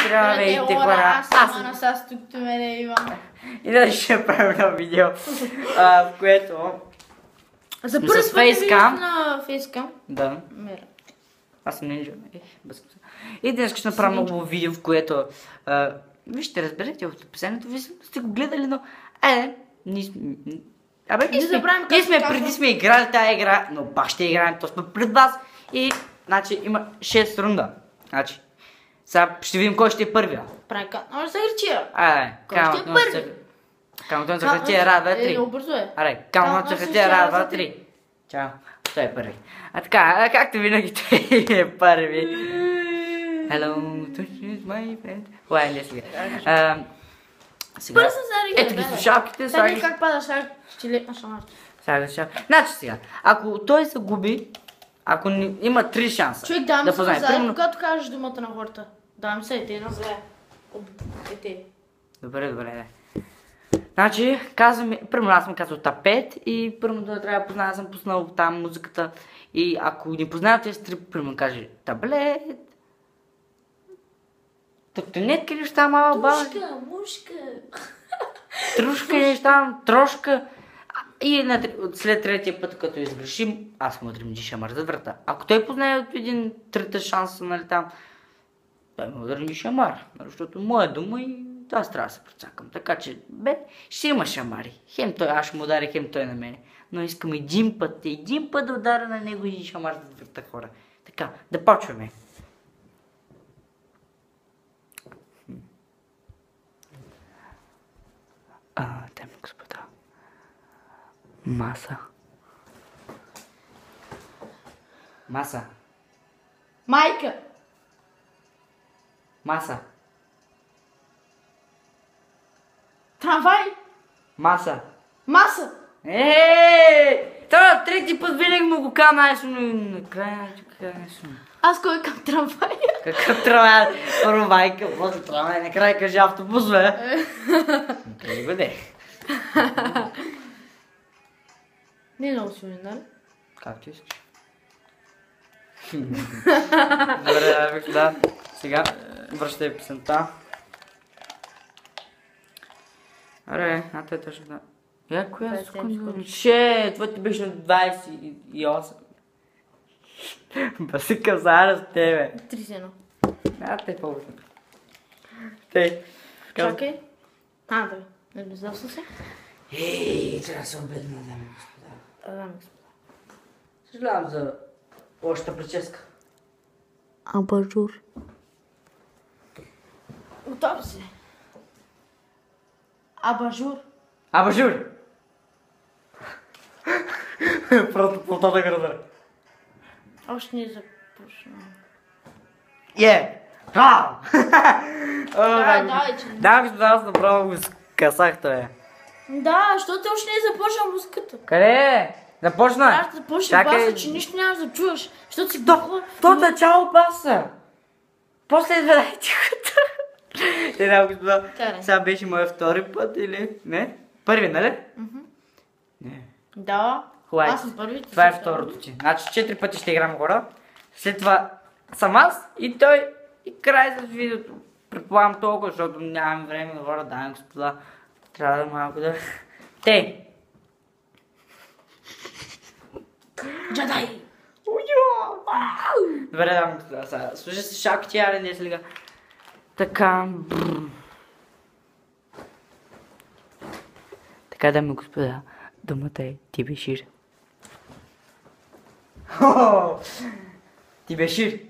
Здравейте хора! Аз съм Анастас, тук до мен е Иван. И да ще направим едно видео, в което За първи път фейскам. на фейскам. Да. Мира. Аз съм нинджа. И днес ще направим много видео, в което вие ще разберете в описанието. Вие сте го гледали, но ние сме преди сме играли тази игра, но пак ще играем, то сме пред вас. И значи има 6 рунда. Значи, сега ще видим кой ще е първия. Прави канал за хартия. Кой ще е първи? Камътон за хартия, ра, 2, 3. Много бързо е. Аре, камътон за хартия, ра, 2, 3. Чао. Той е първи. А така, както винаги той е първи. Hello, this is my friend. Лай, не сега. Бързо за ето ги слушалките, сега ги как падаш, ще лепна шамарче. Значи сега, ако той се губи, ако има 3 шанса. Човек, давам се назад, когато кажеш думата на хората. Давам се, ете назад. Ете. Добре. Значи, казваме, първо аз съм казал тапет и първо да трябва да позная, съм пуснал там музиката. И ако не познавате тези три, първо каже таблет. Топтонетки неща, мала баба. Мушка. Трушка неща, трошка. И след третия път, като изгрешим, аз му удрим шамар зад врата. Ако той познае от един трета шанс, нали там, той му удрим шамар. Защото моя дума и аз трябва да се процакам. Така че, ще има шамари. Хем той, аз ще му ударя, хем той на мене. Но искам един път да ударя на него и шамар зад врата, хора. Така, да почваме. Дами господа. Маса. Майка. Маса. Трамвай. Маса. Това трети път винаги му го казвам, но накрая нещо. Аз кой към трамвай? Какъв трамвай? Първо майка, после трамвай, накрая кажи автобус, бе. Къде бъде? Не е много силен, нали? Както искаш. Добре, да. Сега връщай песента. Аре, те е точно да. Коя секунда? Това ти беше на 28. Баси казара с тебе. 31. Те по-бързо. Тей. Чакай. Да. Не влизал съм се? Трябва да се обедна, дами и господа. Дами и господа. Съжалявам за лошата прическа. Абажур. Готов си. Абажур. Просто плотата града. Още не започна. Да, господа, аз направо го скъсах, това. Да, защото още не е започнал музиката. Къде? Започна? Трябва да започне баса, че нищо нямаш да чуваш. Защото си То начало баса. После дай тихото. Да, господа, сега беше моят втори път или не? Първи, нали? Не. Да. Хубаво. Аз съм първи. Това е второто ти. Значи 4 пъти ще играм хора. След това съм аз и той и край с видеото. Предполагам толкова, защото нямам време да хора, дами господа. Трябва да малко да... Джадай! Добре, дами господа, сега слушай се шапките, аре не сега. Така... Така, дами господа, думата е Тибешир. Тибешир.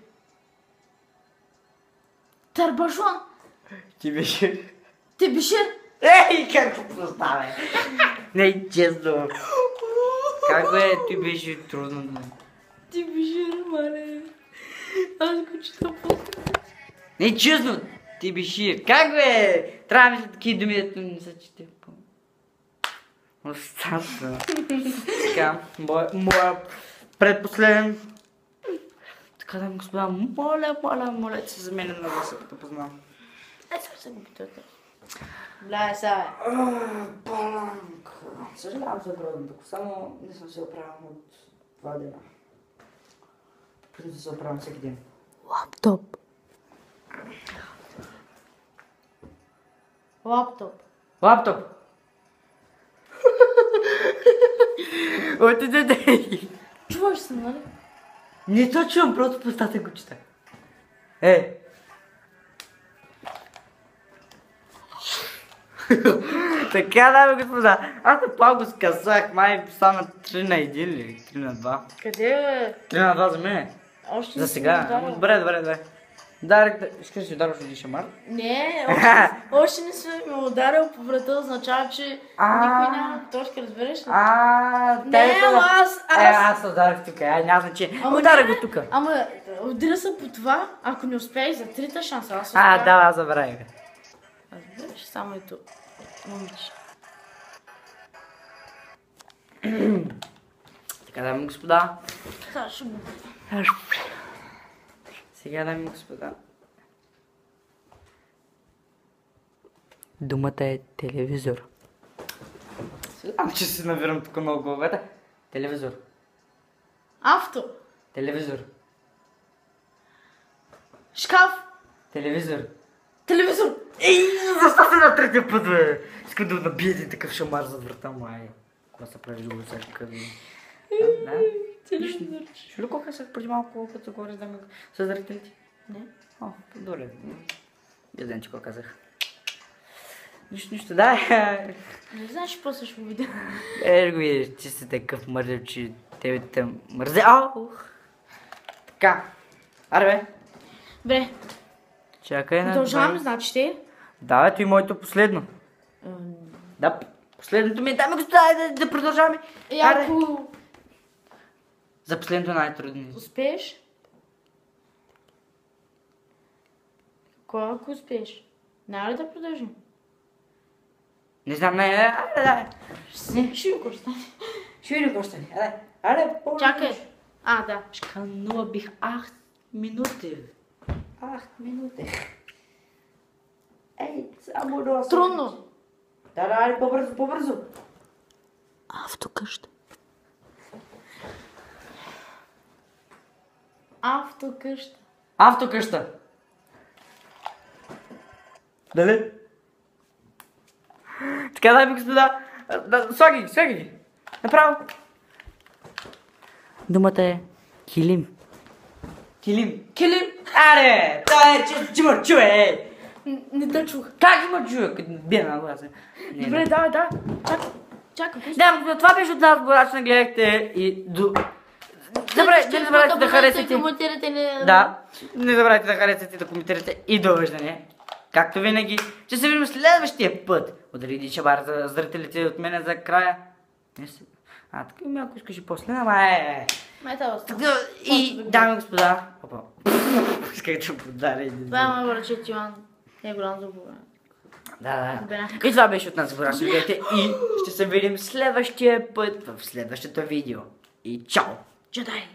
Тарбашон. Тибешир. Ей, как го поставя? Не, честно. Как е? Ти беше трудно. Тибешир, мале. Аз го чета по-скоро. Не, честно. Тибешир. Как бе? Трябва да мисля такива думи, дето не са чете. Остава. Така, моя предпоследен. Така, дами господа, моля, че се за мен на гласа, като познавам. Сега се го питате. Бля, сега е. Баланка. Съжалявам за бродната коса, но не съм се оправил от 2 дена. Преди да се оправям всеки ден. Лаптоп. Лаптоп. Лаптоп. Отиде. Чуваш се, нали? Не то чувам, просто поставте го чета. Така, дами и господа, аз направо го сказах, май стана 3 на 1 или 3 на 2. Къде е? 3 на 2 за мен. Още За не си сега. ударил. Добре. Дарик, искаш да си удариш един шамар? Не, още не съм ме ударил по врата, означава, че никой няма точка, разбираш ли? Не, ама аз ударих тук, няма значение. Ударя го тук. Ама, удира се по това, ако не успееш за трите шанса, аз Да, аз забравих. Разбираш, само ето, момиче. Така, дами и господа. Сега ще го... Сега, дами и господа. Думата е телевизор. Знам, че си навирам тук много главата. Телевизор. Авто. Телевизор. Шкаф. Телевизор. Телевизор. Защо се на третия път, бе? Искам да набия един такъв шамар зад врата, май. Кога се прави друго всяка ви. Да? Телевизор. Ще ли колко се преди малко, като говориш да ме с зрителите? Не. Добре. Я знам, че какво казах. Нищо, да. Не знаеш, че после ще го видя. Го видиш, че си такъв мързел, че тебе те мързе. Така. Аре, бе. Бре, Чакай на... продължаваме, значи те. Да, ето и моето последно. Да, последното ми е. Дами господа, да продължаваме. Ако За последното най-трудно. успееш. Кой ако успееш? Няма ли да продължим? Не знам, не, Ще ви коштане. Ще видим какво ще ни. Аре, Чакай. Да. Nur bих 8 минути. 8 минути. Ей, само до 8. Трудно. Да, аре, по-бързо. Автокъща. Автокъща. Автокъща. Дали? Така, дами и господа. Слагай ги. Направо. Думата е килим. Килим. Аре! Това е чимър, чуе! Не те чух. Как има чуе, като бия на гласа? Добре, давай. Чакай. Да, това беше от нас, благодаря, че не гледахте и до... Добре, не забравяйте да харесате. Да, не забравяйте да харесате, да коментирате и довеждане. Както винаги, ще се видим следващия път. Удари шабар за зрителите от мене за края. Така ми ако искаш и после, И, дами и господа. Исках да подаря. Това е моят врачет Йоан. Не е голям забавен. Да. И това беше от нас, благодаря, че гледате. И ще се видим следващия път в следващото видео. И чао! Джедай!